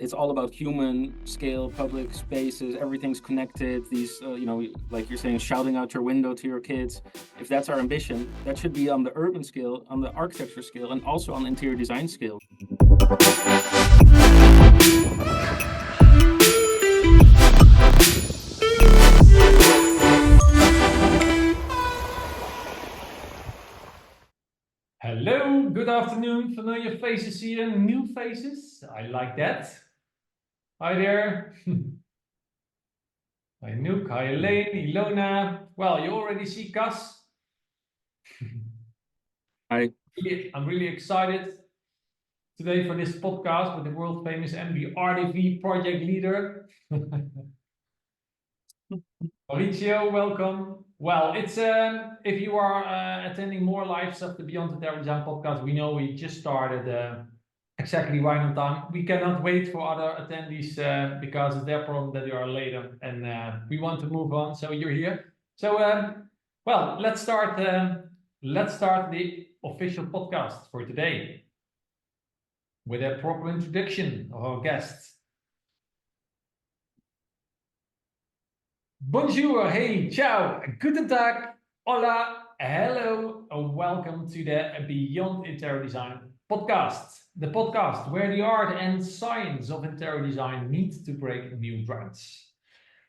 it's all about human scale, public spaces, everything's connected. These, like you're saying, shouting out your window to your kids. If that's our ambition, that should be on the urban scale, on the architecture scale, and also on the interior design scale. Hello, good afternoon. Familiar faces here, new faces. I like that. Hi there. Hi Nook, hi Elaine, Ilona. Well, you already see Cas. Hi. I'm really excited today for this podcast with the world famous MVRDV project leader. Mauricio, welcome. Well, it's if you are attending more lives of the Beyond the Interior Design podcast, we know we just started exactly right on time. We cannot wait for other attendees because it's their problem that they are later, and we want to move on. So you're here. So well, let's start. Let's start the official podcast for today with a proper introduction of our guests. Bonjour, hey, ciao, guten tag, hola, hello, welcome to the Beyond Interior Design podcast. The podcast where the art and science of interior design meet to break new grounds.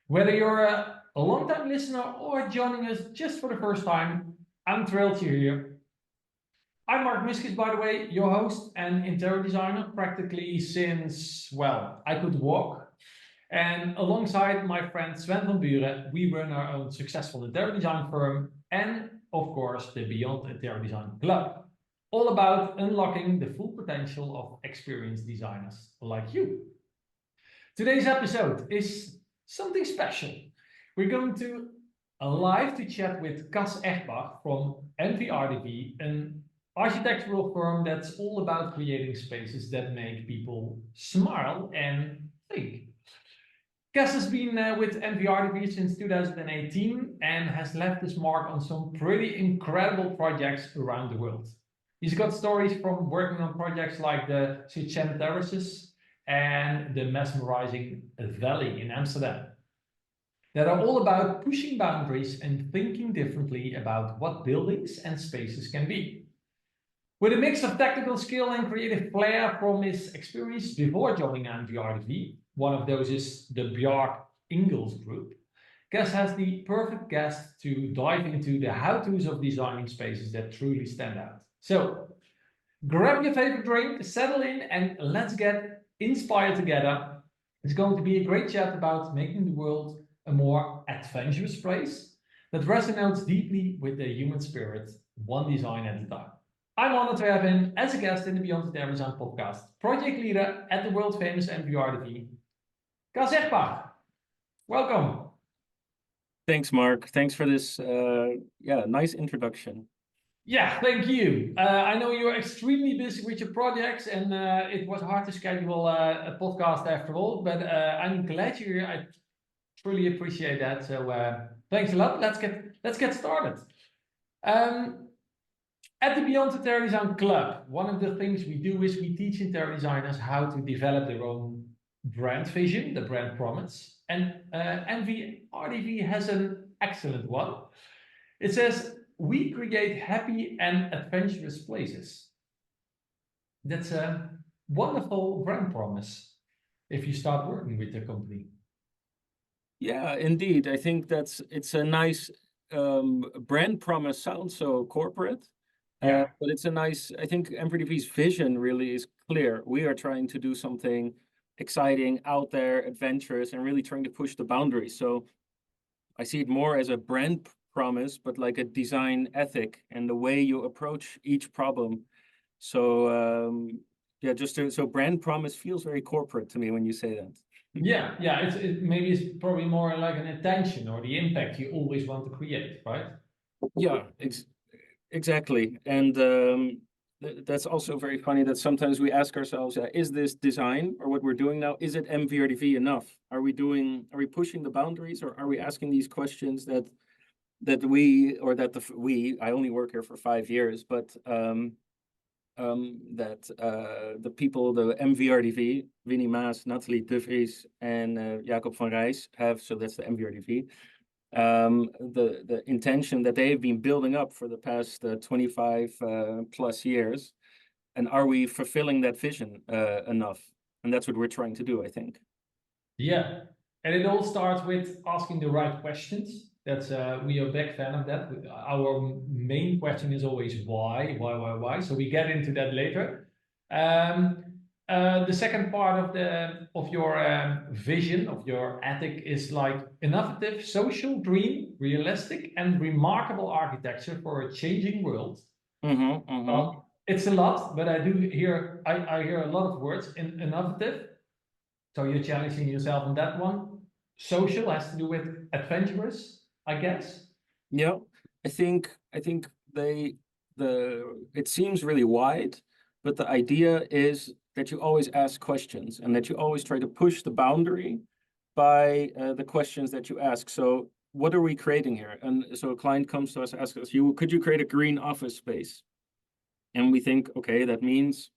Whether you're a long-time listener or joining us just for the first time, I'm thrilled you're here. I'm Mark Miskis, by the way, your host and interior designer, practically since, well, I could walk. And alongside my friend Sven van Buren, we run our own successful interior design firm and, of course, the Beyond Interior Design Club. All about unlocking the full potential of experienced designers like you. Today's episode is something special. We're going to live to chat with Cas Esbach from MVRDV, an architectural firm that's all about creating spaces that make people smile and think. Cas has been with MVRDV since 2018 and has left his mark on some pretty incredible projects around the world. He's got stories from working on projects like the Seychelles Terraces and the mesmerizing Valley in Amsterdam that are all about pushing boundaries and thinking differently about what buildings and spaces can be. With a mix of technical skill and creative flair from his experience before joining MVRDV, one of those is the Bjarke Ingels group, Cas has the perfect guest to dive into the how-tos of designing spaces that truly stand out. So, grab your favorite drink, settle in, and let's get inspired together. It's going to be a great chat about making the world a more adventurous place that resonates deeply with the human spirit, one design at a time. I'm honored to have him as a guest in the Beyond the Interior Design podcast, project leader at the world famous MVRDV, Cas Esbach. Welcome. Thanks, Mark. Thanks for this, nice introduction. Yeah, thank you. I know you're extremely busy with your projects, and it was hard to schedule a podcast after all, but I'm glad you're here. I truly appreciate that. So thanks a lot. Let's get started. At the Beyond Interior Design Club, one of the things we do is we teach interior designers how to develop their own brand vision, the brand promise. And MVRDV has an excellent one. It says, we create happy and adventurous places. That's a wonderful brand promise if you start working with the company. Yeah, indeed. I think it's a nice brand promise. Sounds so corporate. Yeah. But it's a nice, I think MVRDV's vision really is clear. We are trying to do something exciting, out there, adventurous, and really trying to push the boundaries. So I see it more as a brand promise, but like a design ethic and the way you approach each problem. So so brand promise feels very corporate to me when you say that. Yeah. Maybe it's probably more like an intention or the impact you always want to create, right? Yeah, exactly. And that's also very funny that sometimes we ask ourselves, is this design or what we're doing now, is it MVRDV enough? Are we pushing the boundaries, or are we asking these questions that I only work here for 5 years, but that the people, the MVRDV, Winnie Maas, Nathalie De Vries, and Jacob van Rijs have, so that's the MVRDV, the intention that they've been building up for the past 25 plus years. And are we fulfilling that vision enough? And that's what we're trying to do, I think. Yeah, and it all starts with asking the right questions. That's we are a big fan of that. Our main question is always why. So we get into that later. The second part of your vision of your ethic is like innovative, social, green, realistic, and remarkable architecture for a changing world. It's a lot, but I hear a lot of words in innovative. So you're challenging yourself on that one. Social has to do with adventurous, I guess. Yeah, I think it seems really wide, but the idea is that you always ask questions and that you always try to push the boundary by the questions that you ask. So what are we creating here? And so a client comes to us, asks us, could you create a green office space? And we think, okay, that means,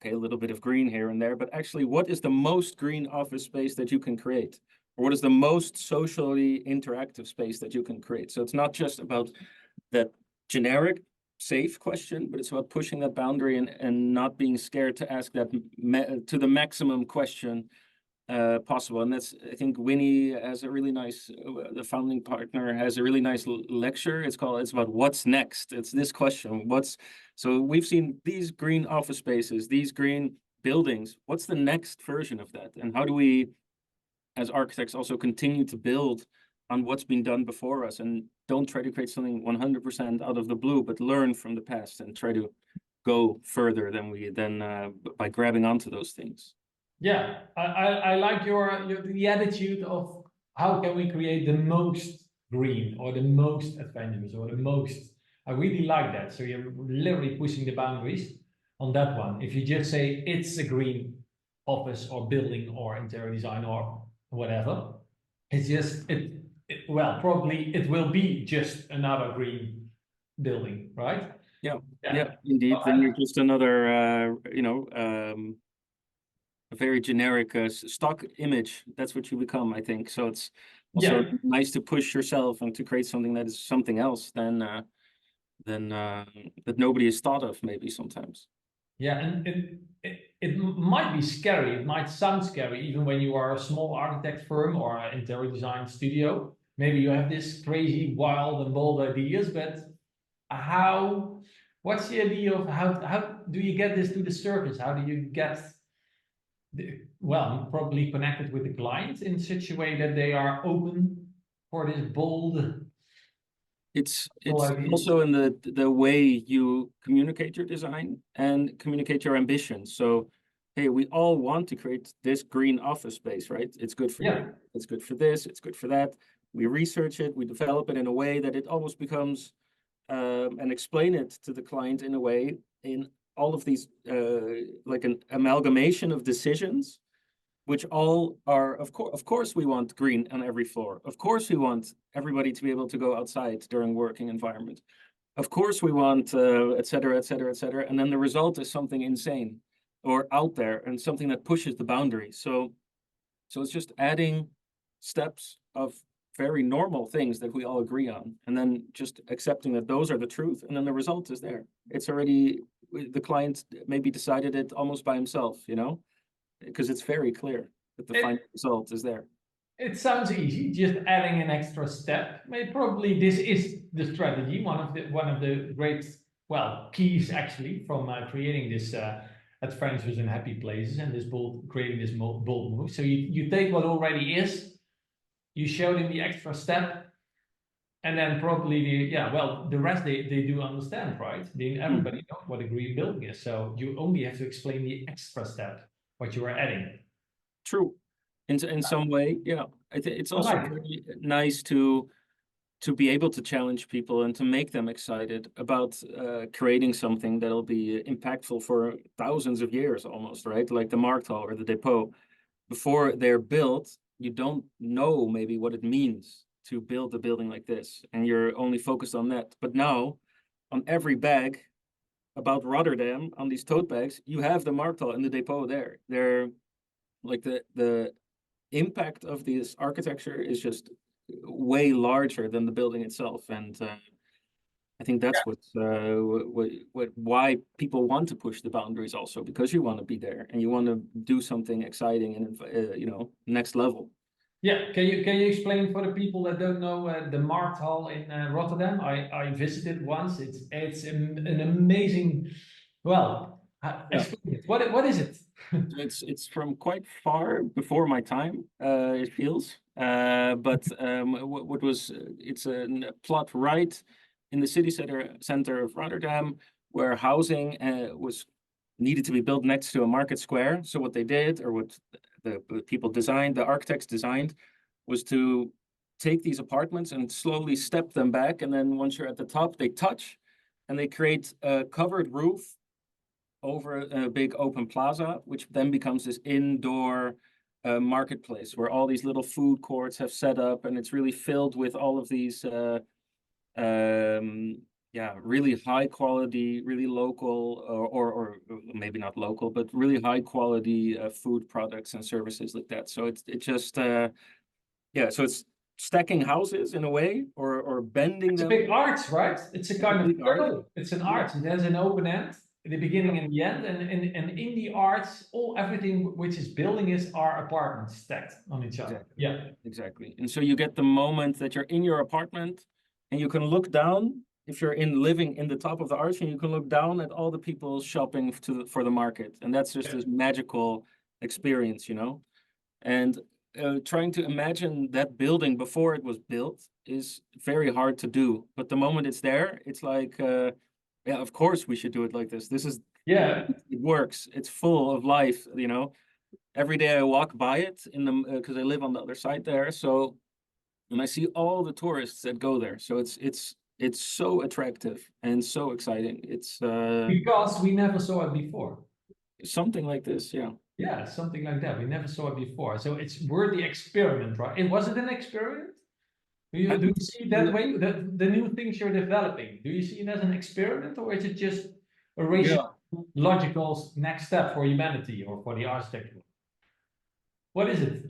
okay, a little bit of green here and there, but actually what is the most green office space that you can create? Or what is the most socially interactive space that you can create? So it's not just about that generic safe question, but it's about pushing that boundary and not being scared to ask that to the maximum question possible. And that's, I think Winnie has a really nice, the founding partner has a really nice lecture. It's about what's next. It's this question, so we've seen these green office spaces, these green buildings. What's the next version of that? And how do we, as architects, also continue to build on what's been done before us and don't try to create something 100% out of the blue, but learn from the past and try to go further than by grabbing onto those things. Yeah, I like the attitude of how can we create the most green or the most adventurous or the most. I really like that. So you're literally pushing the boundaries on that one. If you just say it's a green office or building or interior design or whatever, it's just well, probably it will be just another green building, right? Yeah, indeed. Then you're just another, a very generic stock image. That's what you become, I think. So it's also nice to push yourself and to create something that is something else than that nobody has thought of maybe sometimes. Yeah, and it might be scary. It might sound scary, even when you are a small architect firm or an interior design studio. Maybe you have this crazy, wild, and bold ideas, but what's the idea of how do you get this to the surface? How do you get probably connected with the client in such a way that they are open for this bold. It's also in the way you communicate your design and communicate your ambitions. So, hey, we all want to create this green office space, right? It's good for you. It's good for this. It's good for that. We research it. We develop it in a way that it almost becomes, and explain it to the client in a way in all of these, like an amalgamation of decisions, which all are, of course, we want green on every floor. Of course, we want everybody to be able to go outside during working environment. Of course, we want, et cetera, et cetera, et cetera. And then the result is something insane or out there and something that pushes the boundaries. So it's just adding steps of very normal things that we all agree on, and then just accepting that those are the truth. And then the result is there. It's already, the client maybe decided it almost by himself, because it's very clear that the final result is there. It sounds easy, just adding an extra step. Probably this is the strategy, one of the great keys actually from creating this adventures and happy places and creating this bold move. So you take what already is, you show them the extra step, and then probably the rest they do understand, right? Everybody knows what a green building is, so you only have to explain the extra step, what you are adding. True. In some way, it's also really nice to be able to challenge people and to make them excited about creating something that'll be impactful for thousands of years almost, right? Like the Markthal or the depot. Before they're built, you don't know maybe what it means to build a building like this, and you're only focused on that. But now, on every bag about Rotterdam on these tote bags, you have the Markthal in the depot there. They're like the impact of this architecture is just way larger than the building itself, and I think that's why people want to push the boundaries also, because you want to be there and you want to do something exciting and next level. Yeah, can you explain for the people that don't know the Markthal in Rotterdam? I visited once. It's an amazing. Well, explain it. What is it? It's from quite far before my time, it feels. But what was it's a plot right in the city center of Rotterdam, where housing was needed to be built next to a market square. So what they did, or what the people designed, the architects designed, was to take these apartments and slowly step them back. And then once you're at the top, they touch and they create a covered roof over a big open plaza, which then becomes this indoor marketplace where all these little food courts have set up, and it's really filled with all of these really high quality, really local, or maybe not local, but really high quality food products and services like that. So it's so it's stacking houses in a way, or bending It's a them. big art, right? It's a kind of art. It's an art. It has an open end, the beginning and the end, and in the arts, everything which is building are apartments stacked on each other. Exactly. Yeah, Exactly. And so you get the moment that you're in your apartment and you can look down, if you're living in the top of the arch, and you can look down at all the people shopping for the market. And that's just this magical experience, And trying to imagine that building before it was built is very hard to do. But the moment it's there, it's like, of course we should do it like this. It works. It's full of life, Every day I walk by it because I live on the other side there. So, and I see all the tourists that go there. So it's so attractive and so exciting. It's because we never saw it before. something like this, yeah. Yeah, something like that. We never saw it before. So it's worth the experiment, right? And was it an experiment? Do you see it that way? The new things you're developing, do you see it as an experiment, or is it just a rational, logical next step for humanity or for the architecture? What is it?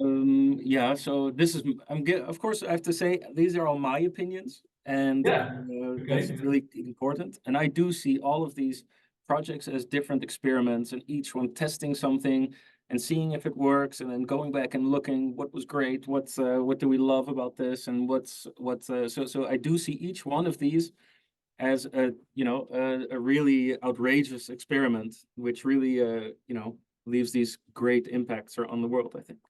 So this is, of course, I have to say, these are all my opinions, and that's really important. And I do see all of these projects as different experiments, and each one testing something and seeing if it works, and then going back and looking what was great, what do we love about this, and so I do see each one of these as a really outrageous experiment, which really leaves these great impacts on the world, I think.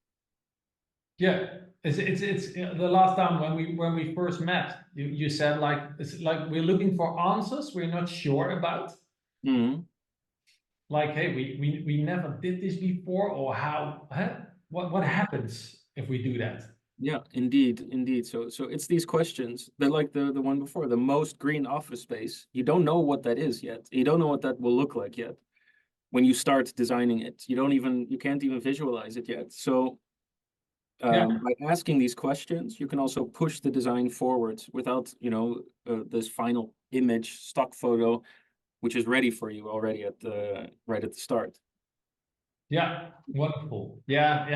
Yeah, it's the last time when we first met, you said it's like we're looking for answers we're not sure about. Mm-hmm. Like, hey, we never did this before, or how, what happens if we do that? Yeah, indeed. So it's these questions that, like the one before, the most green office space. You don't know what that is yet. You don't know what that will look like yet. When you start designing it, you can't even visualize it yet. So by asking these questions, you can also push the design forward without, this final image, stock photo, which is ready for you already right at the start. Yeah, wonderful. Yeah,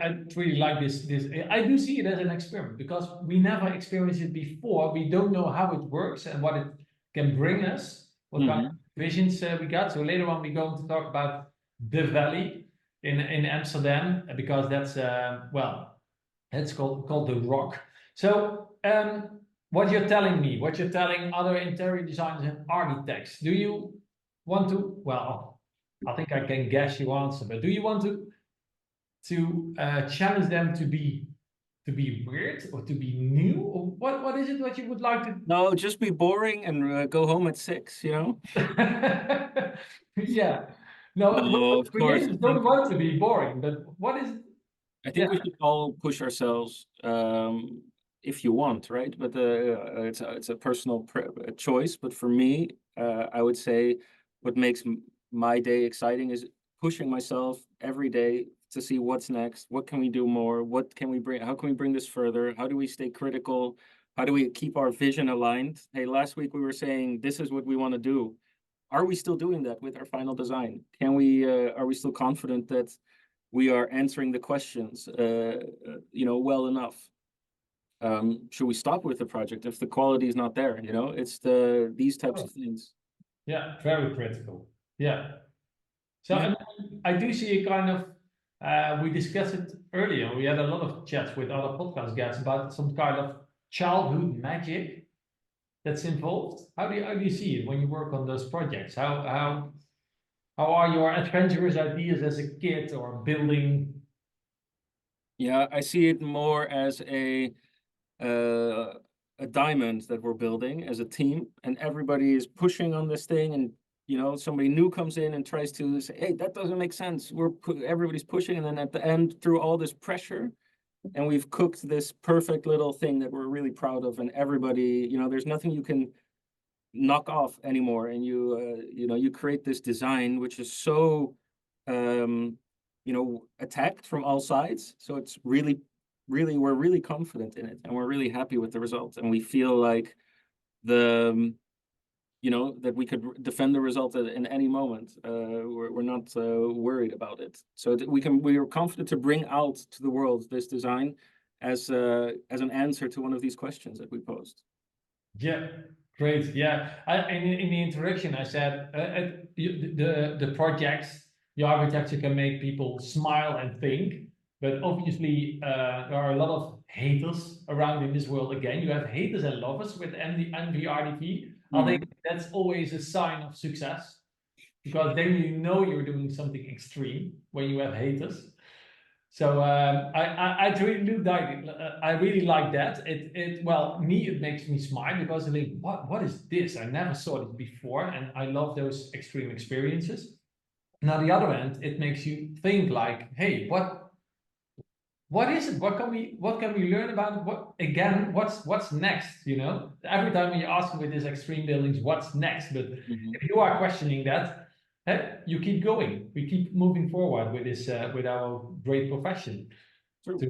I really like this. I do see it as an experiment because we never experienced it before. We don't know how it works and what it can bring us, what kind of visions we got. So later on, we're going to talk about the valley in Amsterdam, because that's it's called the Rock. So what you're telling me, what you're telling other interior designers and architects, do you want to? Well, I think I can guess your answer, but do you want to challenge them to be weird or to be new, or what is it what you would like to? No, just be boring and go home at 6. Yeah. No, Of course. creators don't want to be boring, but what is? I think we should all push ourselves if you want, right? But it's a personal choice. But for me, I would say what makes my day exciting is pushing myself every day to see what's next. What can we do more? What can we bring? How can we bring this further? How do we stay critical? How do we keep our vision aligned? Hey, last week we were saying this is what we want to do. are we still doing that with our final design? Can we, are we still confident that we are answering the questions, well enough? Should we stop with the project if the quality is not there? It's these types of things. Yeah, very critical. Yeah. So Yeah. and I do see a kind of, we discussed it earlier. We had a lot of chats with other podcast guests about some kind of childhood magic that's involved. How do you see it when you work on those projects? How are your adventurous ideas as a kid or building? Yeah, I see it more as a diamond that we're building as a team, and everybody is pushing on this thing, and somebody new comes in and tries to say, hey, that doesn't make sense. Everybody's pushing, and then at the end, through all this pressure, and we've cooked this perfect little thing that we're really proud of, and everybody, there's nothing you can knock off anymore, and you create this design which is so attacked from all sides. So it's really we're really confident in it, and we're really happy with the results, and we feel like that we could defend the result in any moment. We're not worried about it, so that we are confident to bring out to the world this design as an answer to one of these questions that we posed. Yeah, great. Yeah, in the introduction, I said the projects, the architecture can make people smile and think, but obviously there are a lot of haters around in this world. Again, you have haters and lovers with MVRDV. I think that's always a sign of success, because then you're doing something extreme when you have haters. So I really like that. It makes me smile, because I think, what is this? I never saw it before, and I love those extreme experiences. Now, the other end, it makes you think like, hey, what is it? What can we learn about it? What's next? Every time you ask with these extreme buildings, what's next? But if you are questioning that, you keep going. We keep moving forward with this, with our great profession. True. To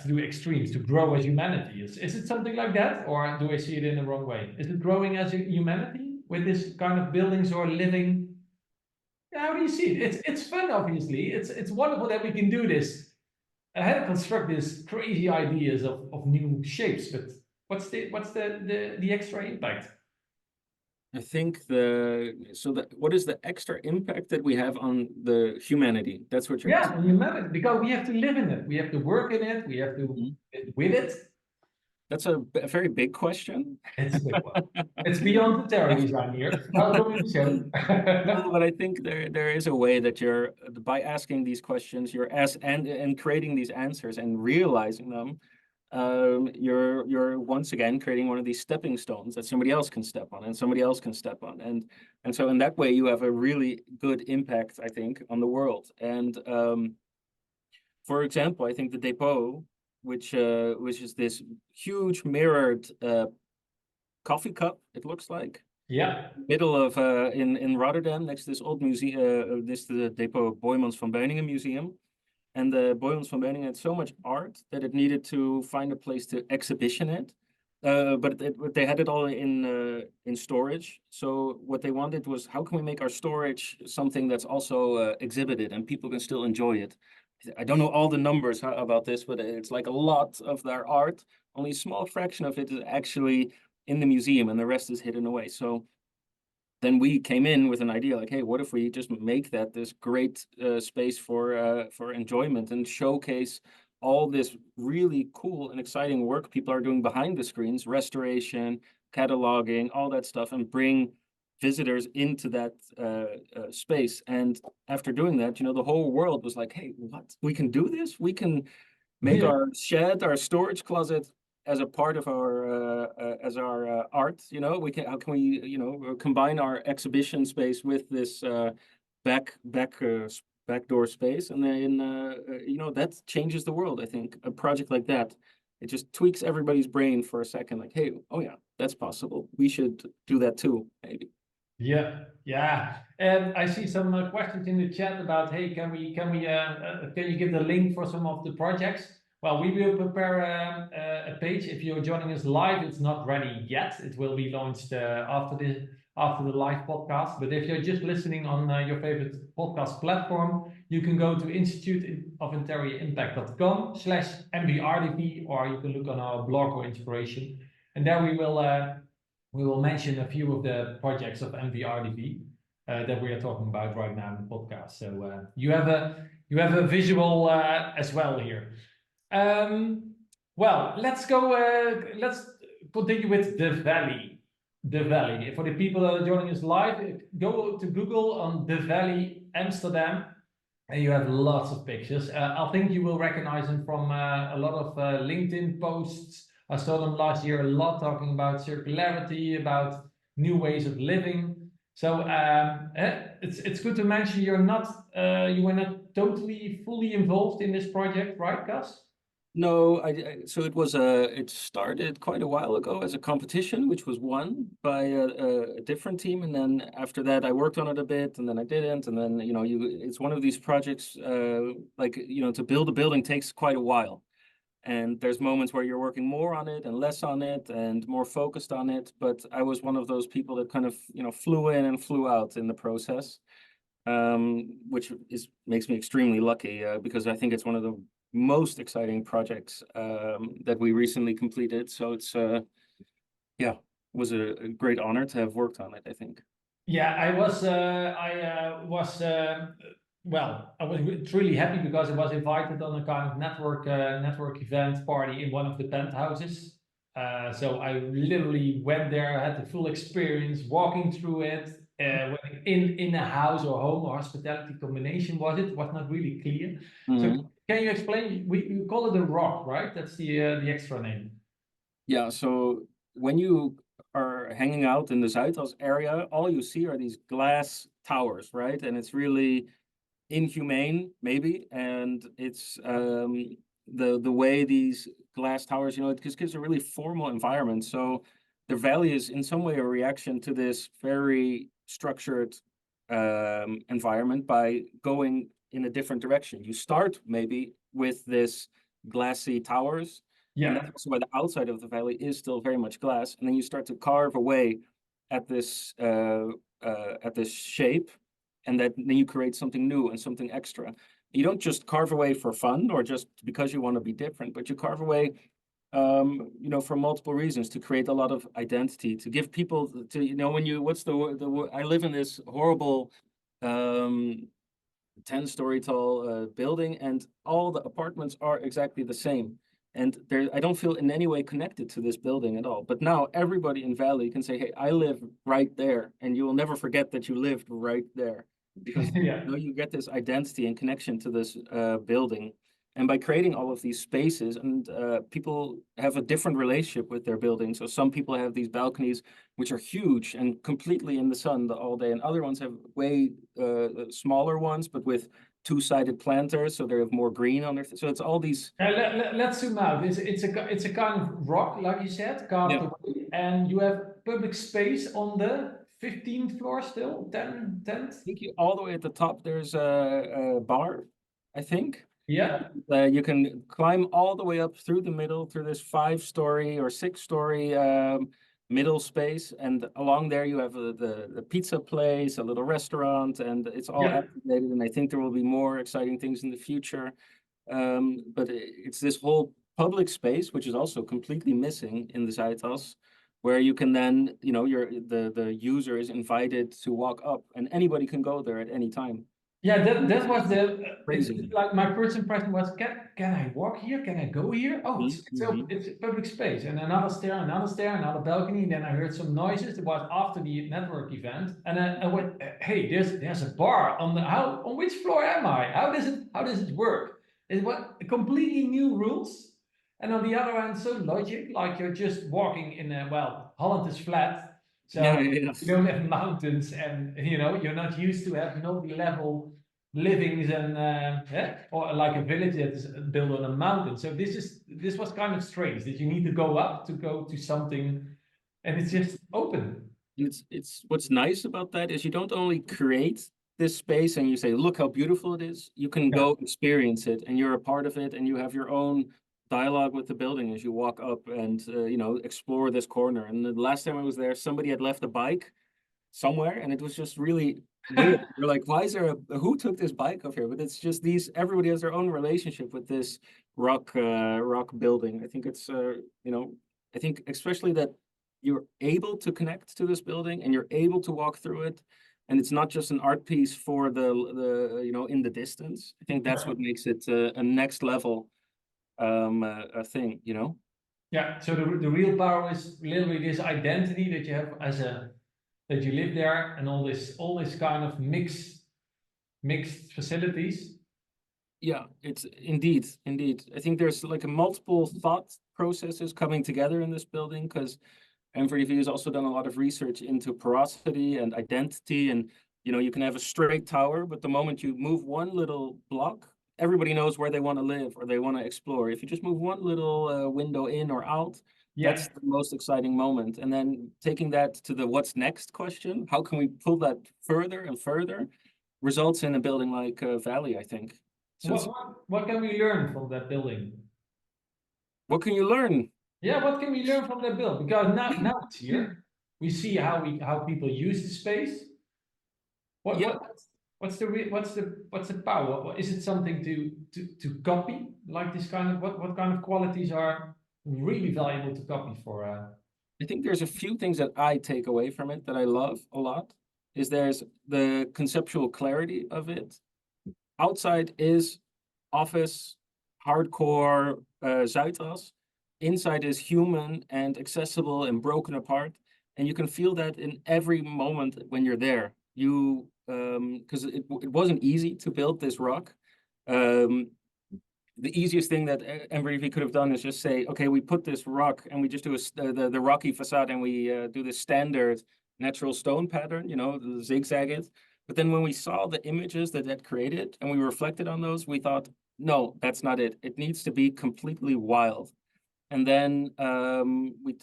do extremes, to grow as humanity. Is it something like that, or do I see it in the wrong way? Is it growing as a humanity with this kind of buildings or living? How do you see it? It's fun, obviously. It's wonderful that we can do this. I had to construct these crazy ideas of new shapes, but what's the extra impact? I think what is the extra impact that we have on the humanity? That's what you're asking. On humanity, because we have to live in it, we have to work in it, we have to with it. That's a very big question. It's a big one. It's beyond the interior design here. Welcome to the show. No, but I think there is a way that by asking these questions, and creating these answers and realizing them, you're once again creating one of these stepping stones that somebody else can step on, and somebody else can step on, and so in that way you have a really good impact, I think, on the world. And for example, I think the depot, which is this huge mirrored coffee cup, it looks like. Yeah. Middle of in Rotterdam, next to this old museum, the depot Boijmans van Beuningen Museum. And the Boijmans van Beuningen had so much art that it needed to find a place to exhibition it. But they had it all in storage. So what they wanted was, how can we make our storage something that's also exhibited and people can still enjoy it? I don't know all the numbers about this, but it's like a lot of their art. Only a small fraction of it is actually in the museum, and the rest is hidden away. So then we came in with an idea like, hey, what if we just make that this great space for enjoyment and showcase all this really cool and exciting work people are doing behind the screens, restoration, cataloging, all that stuff, and bring visitors into that space. And after doing that, the whole world was like, hey, what? We can do this? We can make our shed, our storage closet, as a part of our art. How can we combine our exhibition space with this backdoor space, and then that changes the world. I think a project like that, it just tweaks everybody's brain for a second, like, hey, oh yeah, that's possible, we should do that too, maybe. Yeah. And I see some questions in the chat about, hey, can you give the link for some of the projects? Well, we will prepare a page. If you're joining us live, it's not ready yet. It will be launched after after the live podcast. But if you're just listening on your favorite podcast platform, you can go to instituteinteriorimpact.com/MVRDV, or you can look on our blog or inspiration. And there we will mention a few of the projects of MVRDV that we are talking about right now in the podcast. So you have a visual as well here. Well, let's go. Let's continue with the valley. The valley. For the people that are joining us live, go to Google on the Valley Amsterdam, and you have lots of pictures. I think you will recognize them from a lot of LinkedIn posts. I saw them last year a lot, talking about circularity, about new ways of living. So it's good to mention you were not totally fully involved in this project, right, Cas? No, so it started quite a while ago as a competition, which was won by a different team, and then after that I worked on it a bit, and then I didn't, and then it's one of these projects to build a building takes quite a while, and there's moments where you're working more on it and less on it and more focused on it, but I was one of those people that kind of flew in and flew out in the process, which makes me extremely lucky because I think it's one of the most exciting projects that we recently completed. So it's was a great honor to have worked on it, I think. Yeah, I was truly happy because I was invited on a kind of network event party in one of the penthouses. So I literally went there, had the full experience walking through it. In a house or home or hospitality combination was not really clear. So can you explain? We call it a rock, right? That's the extra name. Yeah. So when you are hanging out in the Zuidas area, all you see are these glass towers, right? And it's really inhumane, maybe, and it's the way these glass towers, it just gives a really formal environment. So the valley is in some way a reaction to this very structured environment by going in a different direction. You start maybe with this glassy towers, and that's also why the outside of the valley is still very much glass, and then you start to carve away at this shape, and then you create something new and something extra. You don't just carve away for fun or just because you want to be different, but you carve away for multiple reasons, to create a lot of identity, to give people to, I live in this horrible 10-story tall building, and all the apartments are exactly the same. And I don't feel in any way connected to this building at all. But now everybody in Valley can say, hey, I live right there. And you will never forget that you lived right there. Because you get this identity and connection to this building. And by creating all of these spaces, and people have a different relationship with their building. So some people have these balconies, which are huge and completely in the sun all day. And other ones have way smaller ones, but with two-sided planters, so they have more green on their. So it's all these. Let's zoom out. It's a kind of rock, like you said, carved away, and you have public space on the 15th floor still, 10th. I think all the way at the top there's a bar, I think. Yeah. You can climb all the way up through the middle, through this 5-story or 6-story middle space, and along there you have the pizza place, a little restaurant, and it's all activated. And I think there will be more exciting things in the future. But it's this whole public space, which is also completely missing in the Zuidas, where you can then, the user is invited to walk up, and anybody can go there at any time. Yeah, that was crazy. like my first impression was, can I walk here? Can I go here? Oh, it's public space. And another stair, another balcony. And then I heard some noises. It was after the network event. And I went, hey, there's a bar on which floor am I? How does it work? It was completely new rules. And on the other hand, so logic, like you're just walking in Holland is flat. So you don't have mountains, and you're not used to have multi-level livings and or like a village that is built on a mountain. So this was kind of strange that you need to go up to go to something, and it's just open. It's what's nice about that is you don't only create this space and you say, look how beautiful it is. You can go experience it, and you're a part of it, and you have your own dialogue with the building as you walk up and explore this corner. And the last time I was there, somebody had left a bike somewhere, and it was just really weird. You're like, why is there who took this bike off here? But it's just everybody has their own relationship with this rock building. I think it's I think especially that you're able to connect to this building and you're able to walk through it, and it's not just an art piece for the in the distance. I think that's what makes it a next level a thing, Yeah, so the real power is literally this identity that you have that you live there, and all this kind of mixed facilities. Yeah, it's indeed. I think there's like a multiple thought processes coming together in this building, because MVRDV has also done a lot of research into porosity and identity, and you can have a straight tower, but the moment you move one little block, everybody knows where they want to live or they want to explore. If you just move one little window in or out, that's the most exciting moment. And then taking that to the what's next question, how can we pull that further and further, results in a building like Valley, I think. So what can we learn from that building? what can you learn? Yeah, what can we learn from that build? Because now it's here. We see how people use the space. What's the power? Is it something to copy, like this kind of what kind of qualities are really valuable to copy for? I think there's a few things that I take away from it that I love a lot. There's the conceptual clarity of it. Outside is office, hardcore Zuidas. Inside is human and accessible and broken apart. And you can feel that in every moment when you're there. Because it wasn't easy to build this rock. The easiest thing that MVRDV could have done is just say, okay, we put this rock and we just do the rocky facade, and we do the standard natural stone pattern, zigzag it. But then when we saw the images that created and we reflected on those, we thought, no, that's not it. It needs to be completely wild. And then we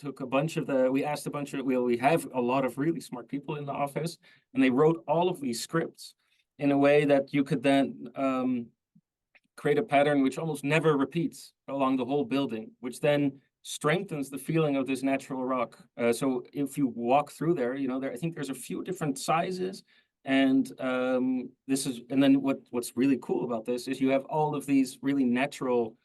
have a lot of really smart people in the office, and they wrote all of these scripts in a way that you could then create a pattern which almost never repeats along the whole building, which then strengthens the feeling of this natural rock. So if you walk through there, I think there's a few different sizes. And then what's really cool about this is you have all of these really natural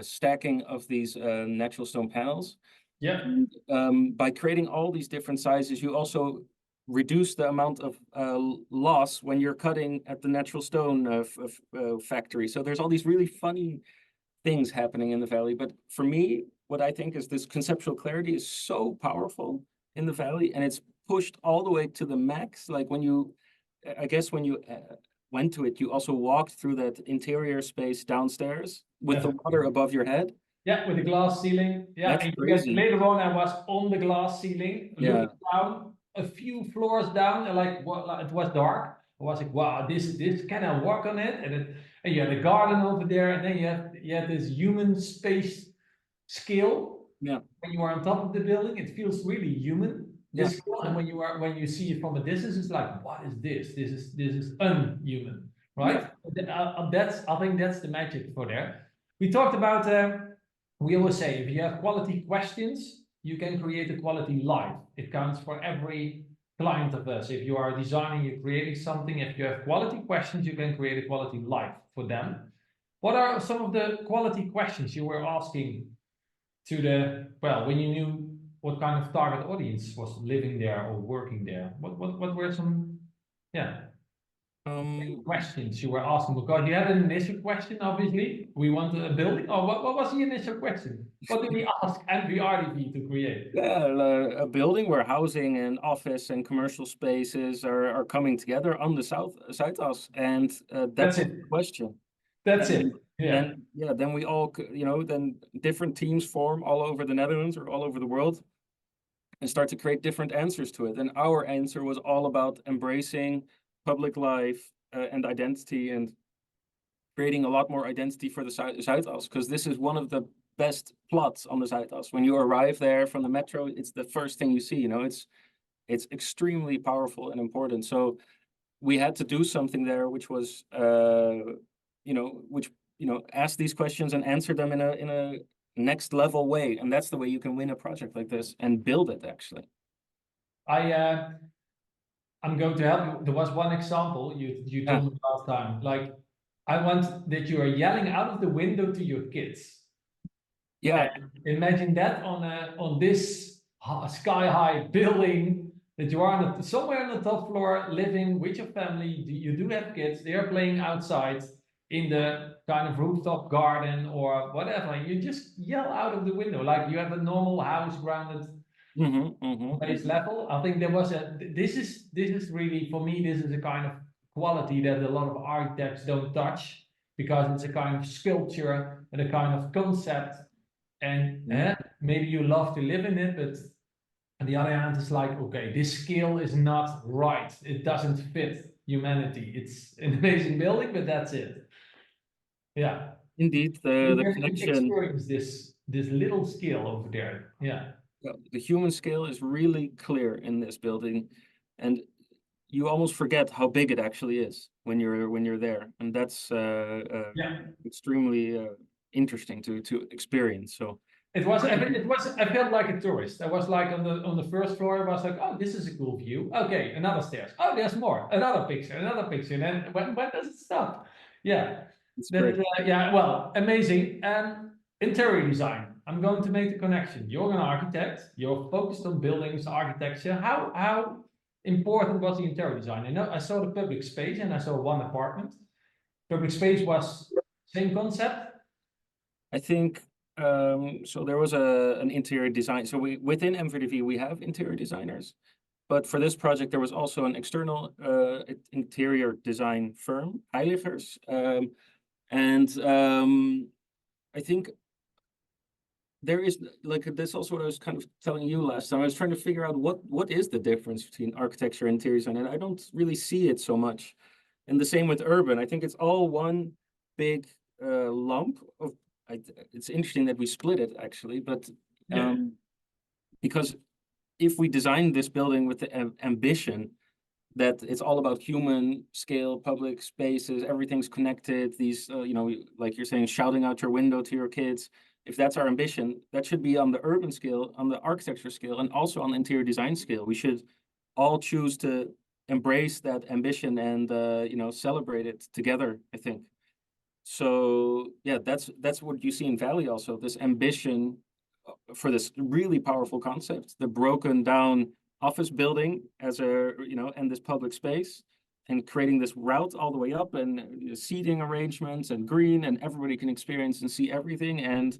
stacking of these natural stone panels. Yeah. By creating all these different sizes, you also reduce the amount of loss when you're cutting at the natural stone factory. So there's all these really funny things happening in the Valley. But for me, what I think is this conceptual clarity is so powerful in the Valley, and it's pushed all the way to the max. Like when you went to it, you also walked through that interior space downstairs with the water above your head. Yeah, with the glass ceiling. Yeah, that's crazy. Later on, I was on the glass ceiling, looking down a few floors down, and like it was dark. I was like, wow, this can I walk on it? And you had a garden over there, and then you have this human space scale. Yeah. When you are on top of the building, it feels really human. Yeah. And when you see it from a distance, it's like, what is this? This is unhuman, right? Yeah. I think that's the magic for there. We talked about. We always say, if you have quality questions, you can create a quality life. It counts for every client of us. If you are designing, you're creating something. If you have quality questions, you can create a quality life for them. What are some of the quality questions you were asking when you knew what kind of target audience was living there or working there? What were some questions you were asking? Because you had an initial question, obviously. We want a building. Or what was the initial question? What did we ask MVRDV to create? Yeah, a building where housing and office and commercial spaces are coming together on the Zuidas, and that's the question. That's it. Yeah. Then we all, then different teams form all over the Netherlands or all over the world and start to create different answers to it. And our answer was all about embracing public life and identity, and creating a lot more identity for the Zuidas, because this is one of the best plots on the Zuidas. When you arrive there from the metro, it's the first thing you see. It's extremely powerful and important. So we had to do something there, which was ask these questions and answer them in a next level way. And that's the way you can win a project like this and build it, actually. I'm going to help you. There was one example you told me last time. Like, I want that you are yelling out of the window to your kids. Yeah. And imagine that on this sky high building that you are on somewhere on the top floor living with your family. You do have kids. They are playing outside in the kind of rooftop garden or whatever. You just yell out of the window like you have a normal house grounded base level. I think there was this is really, for me, this is a kind of quality that a lot of architects don't touch, because it's a kind of sculpture and a kind of concept, and maybe you love to live in it, but on the other hand, it's like, okay, this scale is not right. It doesn't fit humanity. It's an amazing building, but that's it. Yeah. Indeed, You the can connection. experience this little scale over there. Yeah. The human scale is really clear in this building, and you almost forget how big it actually is when you're there, and that's Yeah. extremely interesting to experience. So It was. I felt like a tourist. I was like on the first floor. I was like, oh, this is a cool view. Okay, another stairs. Oh, there's more. Another picture. Another picture. And then when does it stop? Yeah. it's That. great. Yeah. Well, amazing. Interior design. I'm going to make the connection. You're an architect. You're focused on buildings, architecture. How important was the interior design? I know I saw the public space and I saw one apartment. Public space was same concept. I think so. There was an interior design. So within MVRDV we have interior designers, but for this project there was also an external interior design firm, Heilivers, and I think there is, like, this also what I was kind of telling you last time. I was trying to figure out what is the difference between architecture and interior design, and I don't really see it so much. And the same with urban. I think it's all one big lump of. It's interesting that we split it actually, but because if we design this building with the ambition that it's all about human scale, public spaces, everything's connected, these, like you're saying, shouting out your window to your kids. If that's our ambition, that should be on the urban scale, on the architecture scale, and also on the interior design scale. We should all choose to embrace that ambition and, celebrate it together, I think. So yeah, that's what you see in Valley also, this ambition for this really powerful concept, the broken down office building as and this public space, and creating this route all the way up, and seating arrangements and green, and everybody can experience and see everything. And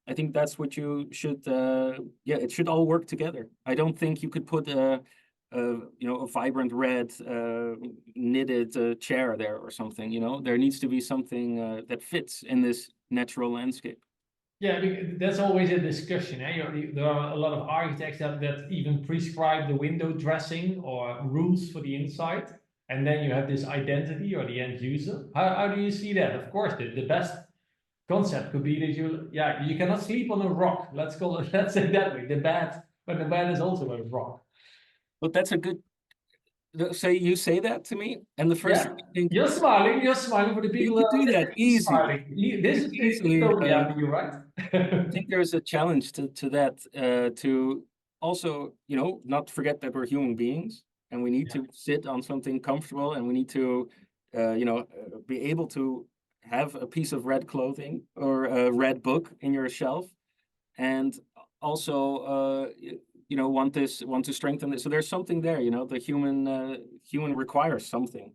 I think that's what you should, it should all work together. I don't think you could put a vibrant red knitted chair there or something. There needs to be something that fits in this natural landscape. Yeah, that's always a discussion. There are a lot of architects that even prescribe the window dressing or rules for the inside. And then you have this identity or the end user. How do you see that? Of course, the best concept could be that you cannot sleep on a rock. Let's say it that way. But the bed is also a rock. But that's a good. Say you say that to me, and the first thing I think, You're smiling for the people. you could do that easy. Smiling. This is easily. totally for you, right? I think there's a challenge to that, to also, not forget that we're human beings, and we need to sit on something comfortable, and we need to, be able to have a piece of red clothing or a red book in your shelf, and also, want to strengthen this. So there's something there, the human requires something,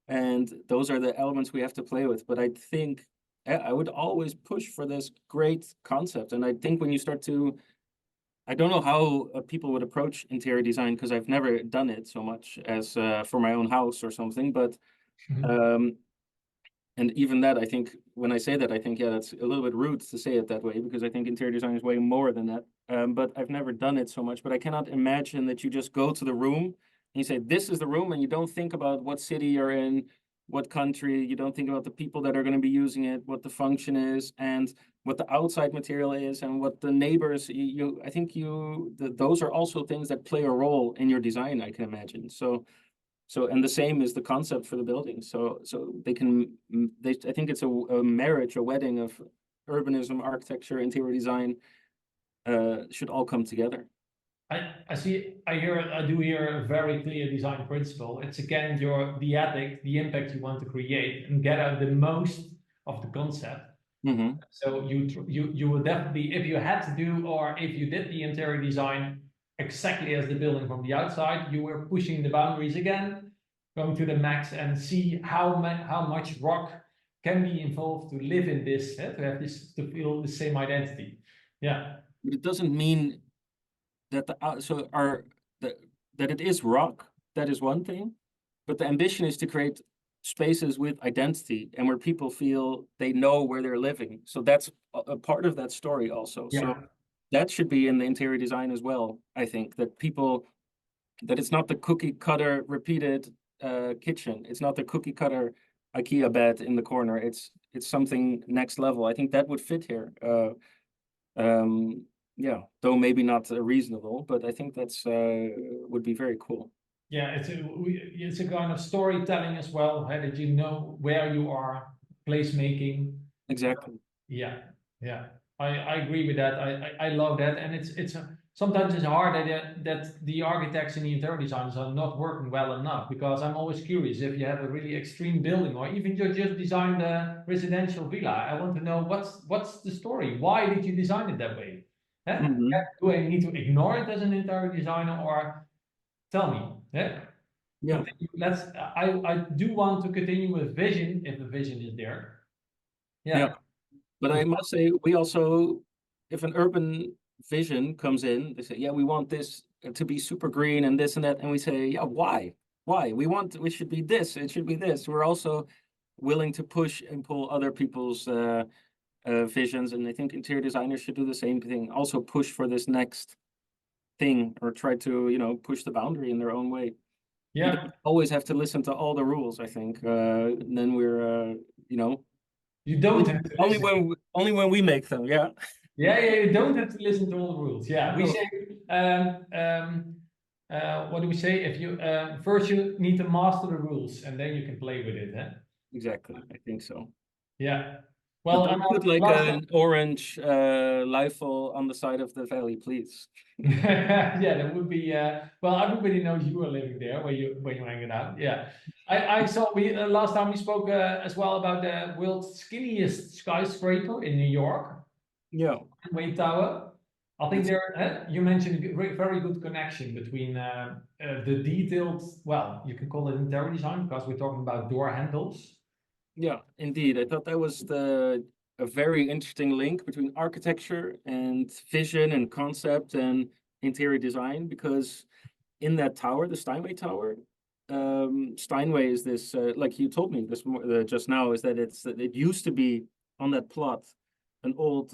and those are the elements we have to play with. But I think I would always push for this great concept. And I think when you start to, I don't know how people would approach interior design, because I've never done it so much as for my own house or something. But and even that, I think when I say that, I think, that's a little bit rude to say it that way, because I think interior design is way more than that. But I've never done it so much. But I cannot imagine that you just go to the room and you say, this is the room, and you don't think about what city you're in, what country. You don't think about the people that are going to be using it, what the function is, and what the outside material is, and what the neighbors. I think those are also things that play a role in your design, I can imagine. So, and the same is the concept for the building. So I think it's a marriage, a wedding of urbanism, architecture, interior design, should all come together. I do hear a very clear design principle. It's again the ethic, the impact you want to create and get out the most of the concept. Mm-hmm. So you will definitely, if you had to do, or if you did the interior design exactly as the building from the outside, you were pushing the boundaries again, going to the max and see how much rock can be involved to live in this, to have this, to feel the same identity. Yeah. But it doesn't mean that that it is rock. That is one thing, but the ambition is to create spaces with identity and where people feel they know where they're living. So that's a part of that story also. Yeah. So that should be in the interior design as well. I think that it's not the cookie cutter repeated kitchen. It's not the cookie cutter IKEA bed in the corner. It's something next level. I think that would fit here. Yeah, though maybe not reasonable, but I think that's would be very cool. Yeah, it's a kind of storytelling as well, that you know where you are, placemaking. Exactly. Yeah, yeah, I agree with that. I love that, and sometimes it's hard that the architects and the interior designers are not working well enough, because I'm always curious if you have a really extreme building or even you just designed a residential villa. I want to know what's the story. Why did you design it that way? Mm-hmm. Do I need to ignore it as an interior designer, or tell me? Yeah. Yeah. Let's. I do want to continue with vision if the vision is there. Yeah. Yeah. But I must say, we also, if an urban vision comes in, they say, yeah, we want this to be super green and this and that. And we say, yeah, why? Why? We should be this, it should be this. We're also willing to push and pull other people's visions. And I think interior designers should do the same thing. Also push for this next thing or try to, push the boundary in their own way. We Yeah. don't always have to listen to all the rules, I think. And then we're, You don't have to only listen. when we make them, yeah. Yeah, yeah, you don't have to listen to all the rules. Yeah, we No. say, what do we say? If you first you need to master the rules, and then you can play with it. Huh? Exactly, I think so. Yeah. But Well, don't put like last an orange Leifel on the side of the valley, please. yeah, that would be well, everybody knows you are living there when you hang it out. Yeah. I saw we last time we spoke as well about the world's skinniest skyscraper in New York, Yeah, Wayne Tower. I think that's there you mentioned a very good connection between the detailed, well, you can call it interior design because we're talking about door handles. yeah, indeed. I thought that was a very interesting link between architecture and vision and concept and interior design, because in that tower, the Steinway Tower, Steinway is this, like you told me this just now, is that it used to be on that plot an old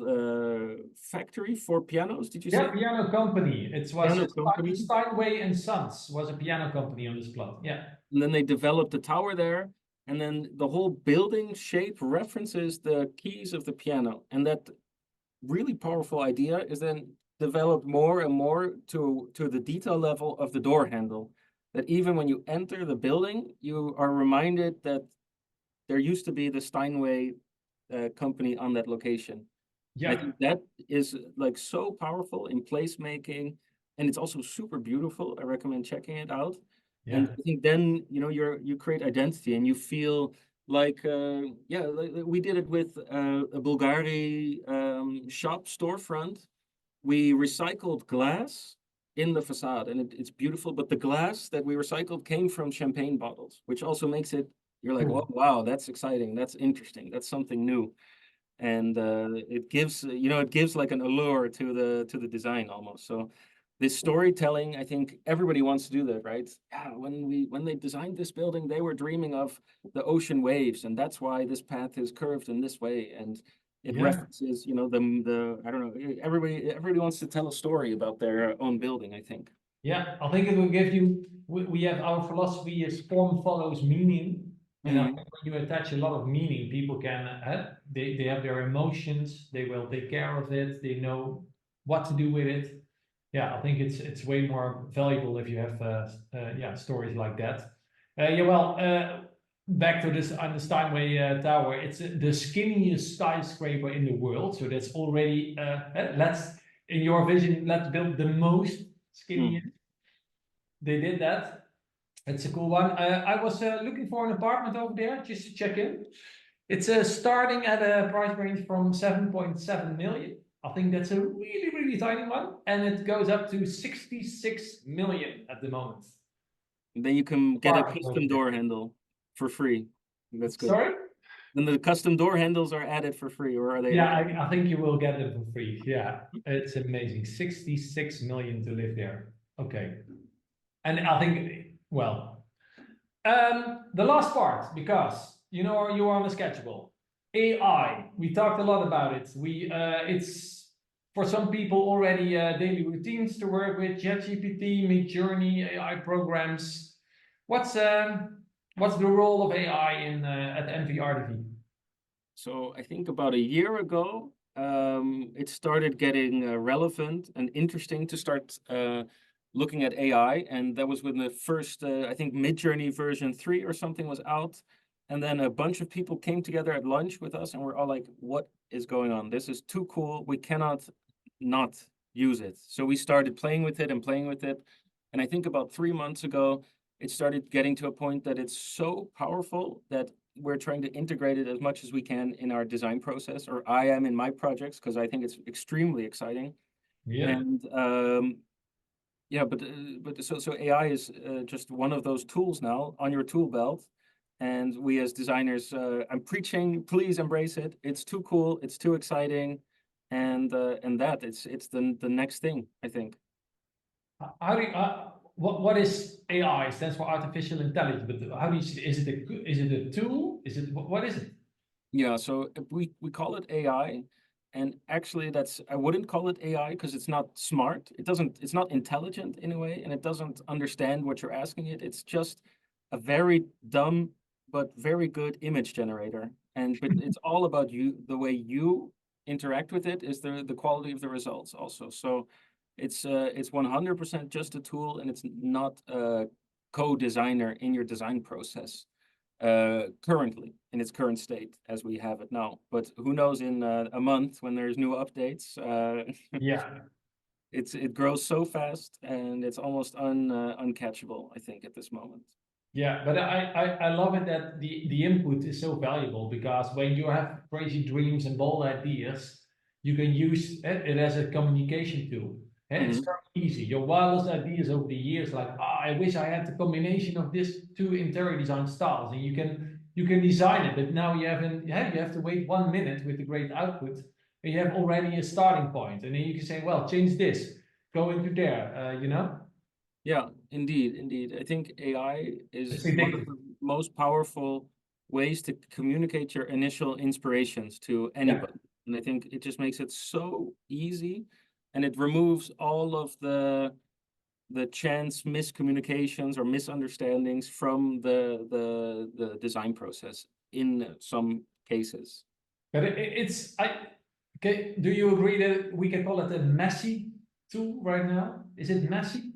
factory for pianos. Did you Yeah, say? piano company. It was Piano company. Steinway and Sons was a piano company on this plot. Yeah. And then they developed the tower there. And then the whole building shape references the keys of the piano. And that really powerful idea is then developed more and more to the detail level of the door handle. That even when you enter the building, you are reminded that there used to be the Steinway company on that location. And I Yeah. think that is like so powerful in placemaking, and it's also super beautiful. I recommend checking it out. And Yeah. I think then you create identity and you feel like like we did it with a Bulgari shop storefront. We recycled glass in the facade, and it's beautiful. But the glass that we recycled came from champagne bottles, which also makes it, you're like, oh Cool. wow, that's exciting, that's interesting, that's something new. And it gives like an allure to the design almost. So this storytelling, I think everybody wants to do that, right? Yeah, when they designed this building, they were dreaming of the ocean waves, and that's why this path is curved in this way, and it Yeah. references, the I don't know, everybody wants to tell a story about their own building, I think. Yeah. I think it will give you, we have our philosophy is form follows meaning. And I Mhm. think when you attach a lot of meaning, people can, they have their emotions, they will take care of it, they know what to do with it. Yeah, I think it's way more valuable if you have yeah, stories like that. Yeah, well, back to this on the Steinway Tower. It's the skinniest skyscraper in the world, so that's already let's, in your vision, let's build the most skinny. They did that. It's a cool one. I was looking for an apartment over there just to check in. It's starting at a price range from 7.7 million. I think that's a really, really tiny one. And it goes up to 66 million at the moment. Then you can get a custom door handle for free. That's good. Sorry? Then the custom door handles are added for free, or are they? Yeah, I think you will get them for free. Yeah, it's amazing. 66 million to live there. Okay. And I think, well, the last part, because you know you are on a schedule. AI, we talked a lot about it. It's for some people already daily routines to work with ChatGPT, Midjourney, AI programs. What's the role of AI in at MVRDV? So I think about a year ago, it started getting relevant and interesting to start looking at AI, and that was when the first, I think Midjourney version 3 or something was out. And then a bunch of people came together at lunch with us and we're all like, what is going on? This is too cool. We cannot not use it. So we started playing with it and playing with it. And I think about 3 months ago, it started getting to a point that it's so powerful that we're trying to integrate it as much as we can in our design process, or I am in my projects, because I think it's extremely exciting. Yeah. And yeah, but so AI is just one of those tools now on your tool belt. And we as designers, I'm preaching, please embrace it. It's too cool, it's too exciting, and that it's the next thing, I think. How do you, what is AI? It stands for artificial intelligence, but how do you see it? Is it a tool? Is it what is it? Yeah, so we call it AI, and actually I wouldn't call it AI because it's not smart. It's not intelligent in a way, and it doesn't understand what you're asking it. It's just a very dumb but very good image generator. But it's all about you, the way you interact with it is the quality of the results also. So it's 100% just a tool, and it's not a co-designer in your design process currently in its current state as we have it now. But who knows in a month when there's new updates? Yeah. It grows so fast and it's almost uncatchable, I think, at this moment. Yeah, but I love it that the input is so valuable, because when you have crazy dreams and bold ideas, you can use it as a communication tool. And it's very easy. Your wildest ideas over the years, like, I wish I had the combination of these two interior design styles, and you can design it, but now you have to wait 1 minute with the great output, and you have already a starting point, and then you can say, well, change this, go into there, you know. Yeah, indeed. I think AI is It's one of addictive. the most powerful ways to communicate your initial inspirations to anybody. And I think it just makes it so easy, and it removes all of the chance miscommunications or misunderstandings from the design process in some cases. But okay. Do you agree that we can call it a messy tool right now? Is it messy?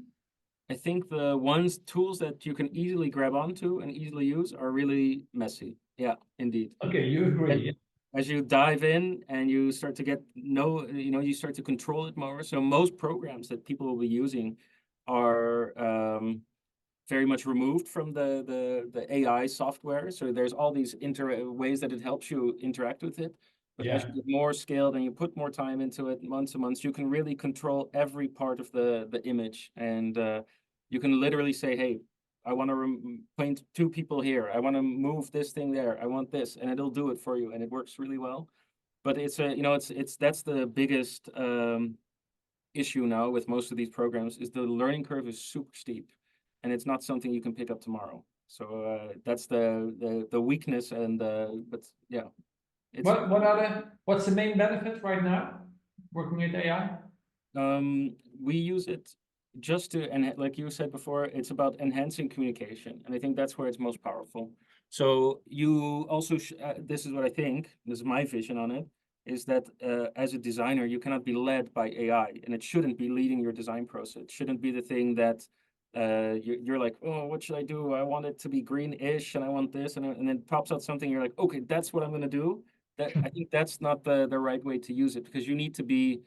I think the tools that you can easily grab onto and easily use are really messy. Yeah, indeed. Okay, you agree. As you dive in and you start to you start to control it more. So most programs that people will be using are very much removed from the AI software. So there's all these ways that it helps you interact with it. But as you get more scaled and you put more time into it, months and months, you can really control every part of the image. And you can literally say, hey, I want to paint 2 people here. I want to move this thing there. I want this, and it'll do it for you, and it works really well. But that's the biggest issue now with most of these programs, is the learning curve is super steep, and it's not something you can pick up tomorrow. So that's the weakness, and but yeah. What's the main benefit right now working with AI? We use it just to, and like you said before, it's about enhancing communication, and I think that's where it's most powerful. So you also, this is what I think, this is my vision on it, is that as a designer, you cannot be led by AI, and it shouldn't be leading your design process. It shouldn't be the thing that you're like, oh, what should I do? I want it to be greenish, and I want this, and then pops out something. You're like, okay, that's what I'm going to do. I think that's not the right way to use it, because you need to be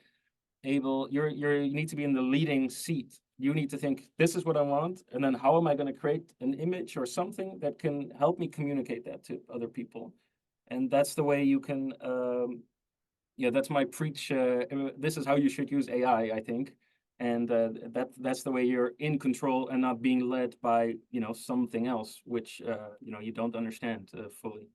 you need to be in the leading seat you need to think, this is what I want, and then how am I going to create an image or something that can help me communicate that to other people? And that's the way you can, yeah, that's my preach. This is how you should use AI, I think. And that's the way you're in control and not being led by, something else, which, you don't understand fully.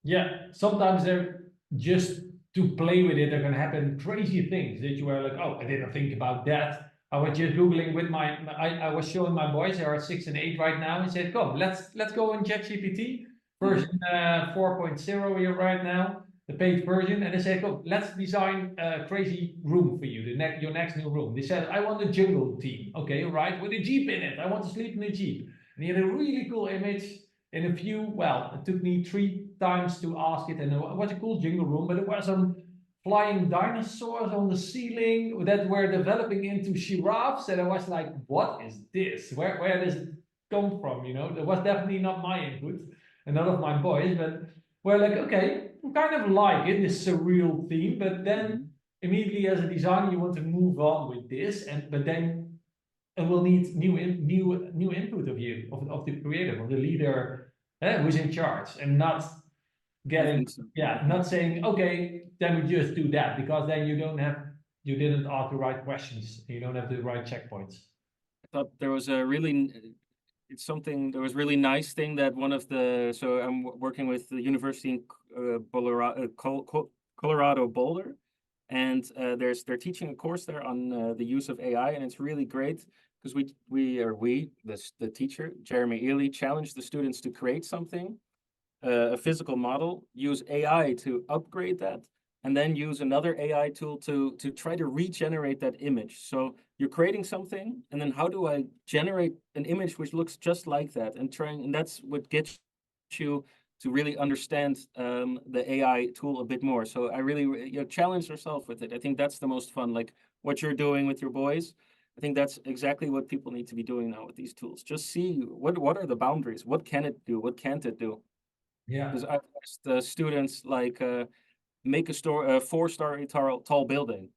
Yeah, sometimes they're just to play with it, there can happen crazy things that you were like, oh, I didn't think about that. I was just Googling with I was showing my boys, they are 6 and 8 right now, and said, come, let's go on ChatGPT, version 4.0 here right now, the paid version, and they said, come, let's design a crazy room for you, your next new room. They said, I want a jungle theme. Okay, right, with a Jeep in it. I want to sleep in a Jeep. And he had a really cool image in a few, well, it took me 3 times to ask it, and it was a cool jingle room, but it was some flying dinosaurs on the ceiling that were developing into giraffes, and I was like, what is this? Where does it come from? That was definitely not my input, and none of my boys, but we're like, okay, we kind of like it, this surreal theme, but then immediately as a designer, you want to move on with this, but then it will need new input of you, of the creative, of the leader, who's in charge, and not getting, So. not saying, okay, then we just do that, because then you didn't ask the right questions, you don't have the right checkpoints. I thought there was a really, there was really nice thing that so I'm working with the university in Colorado Boulder, and they're teaching a course there on the use of AI, and it's really great because the teacher, Jeremy Ely, challenged the students to create something, a physical model, use AI to upgrade that, and then use another AI tool to try to regenerate that image. So you're creating something, and then how do I generate an image which looks just like that? And that's what gets you to really understand the AI tool a bit more. So I really challenge yourself with it. I think that's the most fun, like what you're doing with your boys. I think that's exactly what people need to be doing now with these tools. Just see what are the boundaries? What can it do? What can't it do? Yeah. Because I've asked the students, like, make a 4-story tall building,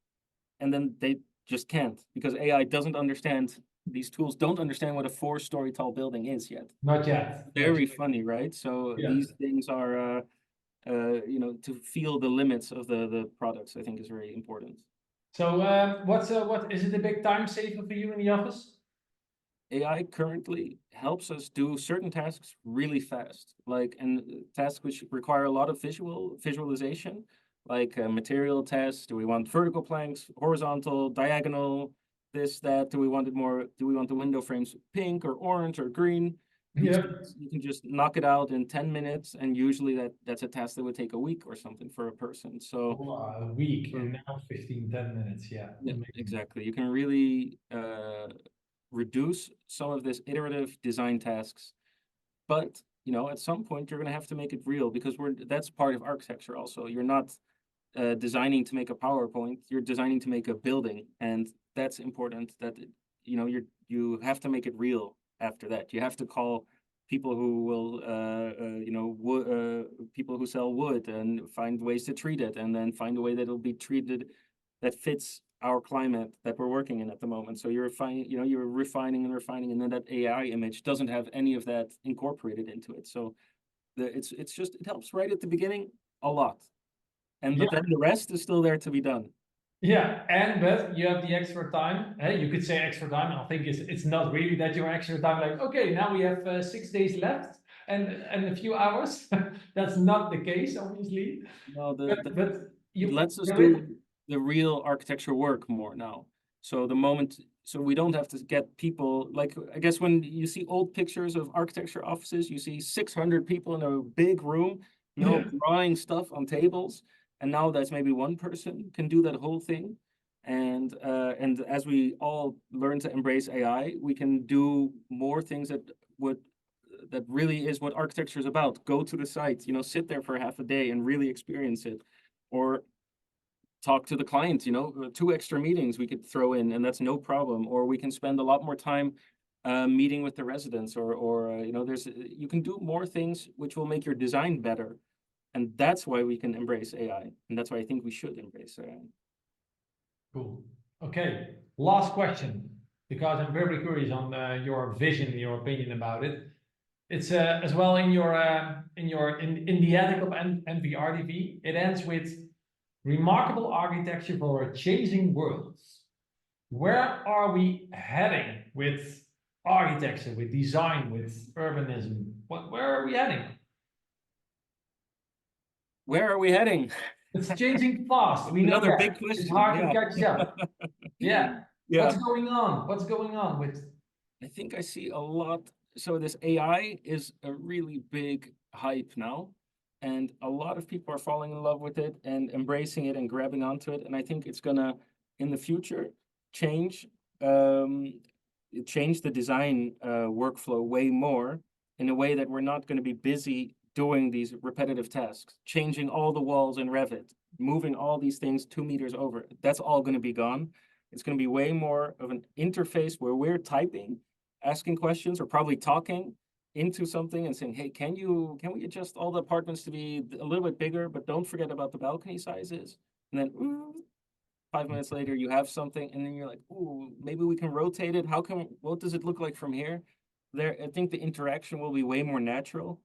and then they just can't, because AI doesn't understand, these tools don't understand what a 4-story tall building is yet. Not yet. Very funny, right? So Yeah. these things are, to feel the limits of the products, I think is very important. So what is it a big time saver for you in the office? AI currently helps us do certain tasks really fast, and tasks which require a lot of visualization, like material tests. Do we want vertical planks, horizontal, diagonal, this, that? Do we want the window frames pink or orange or green? These things, you can just knock it out in 10 minutes, and usually that's a task that would take a week or something for a person. So a week, and now 10 minutes. Yeah, exactly. You can really reduce some of this iterative design tasks, but at some point you're going to have to make it real, because that's part of architecture also. You're not designing to make a PowerPoint, you're designing to make a building, and that's important, that you have to make it real. After that, you have to call people who will people who sell wood, and find ways to treat it, and then find a way that it'll be treated that fits our climate that we're working in at the moment. So you're refining, and then that AI image doesn't have any of that incorporated into it. So it helps right at the beginning a lot, but then the rest is still there to be done. Yeah, but you have the extra time. You could say extra time. I think it's not really that your extra time, like, okay, now we have 6 days left and a few hours. That's not the case, obviously. No, but it lets us do the real architecture work more now. So we don't have to get people, like, I guess when you see old pictures of architecture offices, you see 600 people in a big room, drawing stuff on tables. And now that's maybe one person can do that whole thing. And as we all learn to embrace AI, we can do more things that really is what architecture is about. Go to the site, sit there for half a day and really experience it, or talk to the client. 2 extra meetings we could throw in, and that's no problem. Or we can spend a lot more time meeting with the residents, or you can do more things which will make your design better. And that's why we can embrace AI. And that's why I think we should embrace AI. Cool. Okay, last question. because I'm very curious on your vision, your opinion about it. It's as well in the ethic of MVRDV. It ends with remarkable architecture for a changing world. Where are we heading with architecture, with design, with urbanism? Where are we heading? Where are we heading? It's changing fast. We know Another that. big question. It's hard Yeah. to catch up. Yeah. Yeah. What's going on? What's going on with? I think I see a lot. So this AI is a really big hype now, and a lot of people are falling in love with it and embracing it and grabbing onto it. And I think it's gonna, in the future, change change the design workflow way more in a way that we're not going to be busy doing these repetitive tasks, changing all the walls in Revit, moving all these things 2 meters over. That's all going to be gone. It's going to be way more of an interface where we're typing, asking questions, or probably talking into something and saying, hey, can we adjust all the apartments to be a little bit bigger, but don't forget about the balcony sizes? And then 5 minutes later, you have something, and then you're like, ooh, maybe we can rotate it. What does it look like from here? I think the interaction will be way more natural,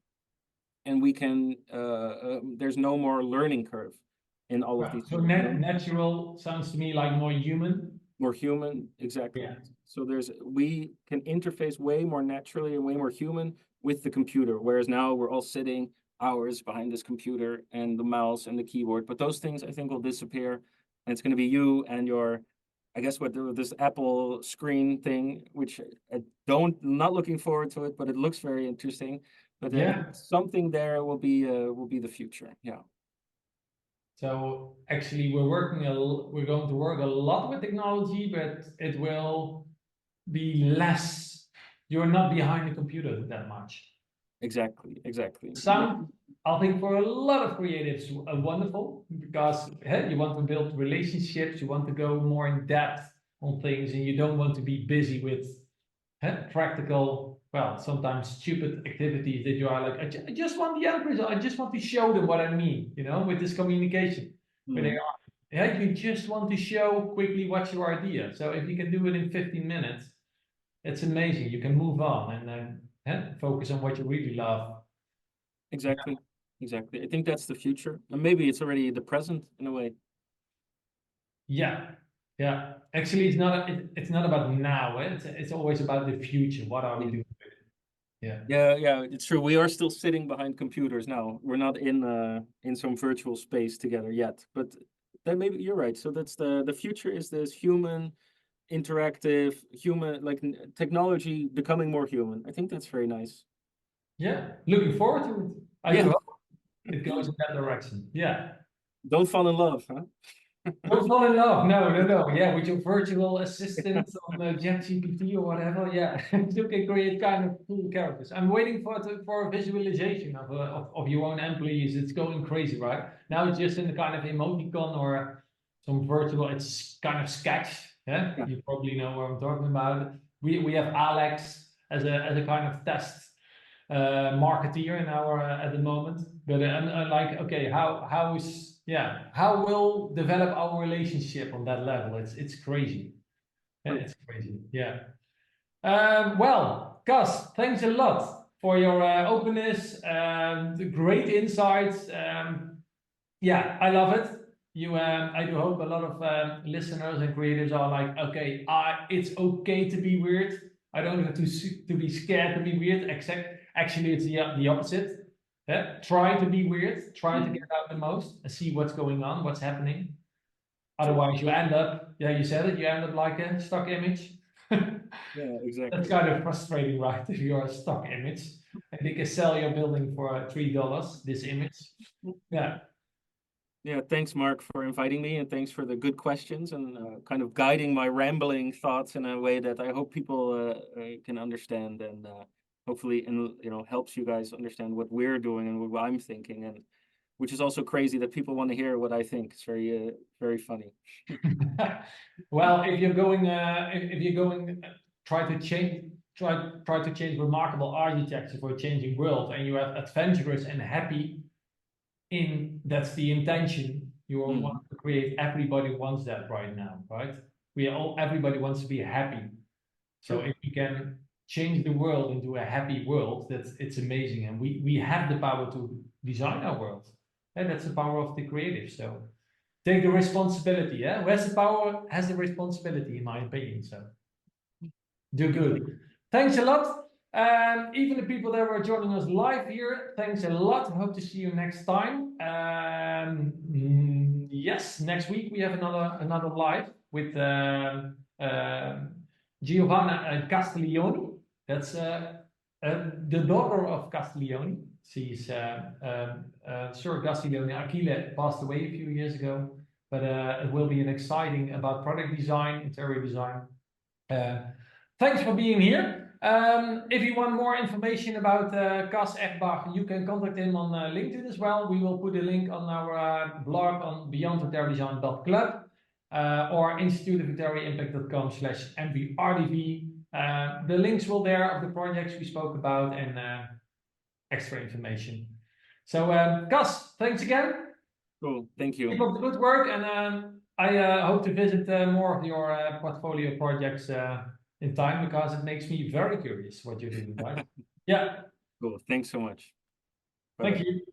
and we can, there's no more learning curve in all of these. So natural sounds to me like more human. More human, exactly. Yeah. So we can interface way more naturally and way more human with the computer, whereas now we're all sitting hours behind this computer and the mouse and the keyboard. But those things I think will disappear, and it's going to be you and your, I guess this Apple screen thing, which not looking forward to it, but it looks very interesting. But something there will be the future. Yeah. So actually, we're going to work a lot with technology, but it will be less. You're not behind the computer that much. Exactly. I think for a lot of creatives, wonderful, because you want to build relationships, you want to go more in depth on things, and you don't want to be busy with practical, well, sometimes stupid activities that you are like, I just want the end result. I just want to show them what I mean, with this communication. Where they are, you just want to show quickly what's your idea. So if you can do it in 15 minutes, it's amazing. You can move on and then focus on what you really love. Exactly. I think that's the future, and maybe it's already the present in a way. Yeah. Actually, it's not about now. It's always about the future. What are we doing with it? Yeah. It's true. We are still sitting behind computers now. We're not in some virtual space together yet. But then maybe you're right. So that's the future is this human, interactive, human, like technology becoming more human. I think that's very nice. Yeah, looking forward to it. I do hope it goes in that direction. Yeah. Don't fall in love, huh? Don't fall in love. No. Yeah, with your virtual assistant on ChatGPT or whatever. Yeah, you can create kind of cool characters. I'm waiting for a visualization of your own employees. It's going crazy, right? Now it's just in the kind of emoticon or some virtual. It's kind of sketch. Yeah, you probably know what I'm talking about. We have Alex as a kind of test marketeer in our at the moment. But I'm like, okay, how will develop our relationship on that level? It's crazy. It's crazy. Yeah. Well, Cas, thanks a lot for your openness, the great insights. I love it. I do hope a lot of listeners and creators are like, okay, it's okay to be weird. I don't have to be scared to be weird. Actually, it's the opposite. Try to be weird. Try to get out the most and see what's going on, what's happening. Otherwise, you end up, you said it, you end up like a stock image. Yeah, exactly. That's kind of frustrating, right? If you're a stock image and they can sell your building for $3, this image. Yeah, thanks, Mark, for inviting me, and thanks for the good questions and kind of guiding my rambling thoughts in a way that I hope people can understand, and hopefully, helps you guys understand what we're doing and what I'm thinking, and which is also crazy that people want to hear what I think. It's very, very funny. Well, if you're going, try to change remarkable architecture for a changing world, and you have adventurous and happy. That's the intention you want to create. Everybody wants that right now, right? Everybody wants to be happy. So Sure. if we can change the world into a happy world, it's amazing. And we have the power to design our world. And that's the power of the creative. So take the responsibility. Yeah, who has the power has the responsibility, in my opinion. So do good. Thanks a lot. Even the people that were joining us live here, thanks a lot. Hope to see you next time. Yes, next week we have another live with Giovanna Castiglioni. That's the daughter of Castiglioni. She's Sir Castiglioni Achille passed away a few years ago, but it will be an exciting about product design, interior design. Thanks for being here. If you want more information about Cas Esbach, you can contact him on LinkedIn as well. We will put a link on our blog on beyondinteriordesign.club or instituteofinteriorimpact.com/MVRDV. The links will there of the projects we spoke about and extra information. So, Cas, thanks again. Cool. Thank you. Keep up the good work, and I hope to visit more of your portfolio projects in time, because it makes me very curious what you're doing, right? Yeah. Cool. Thanks so much. Thank Bye-bye. you.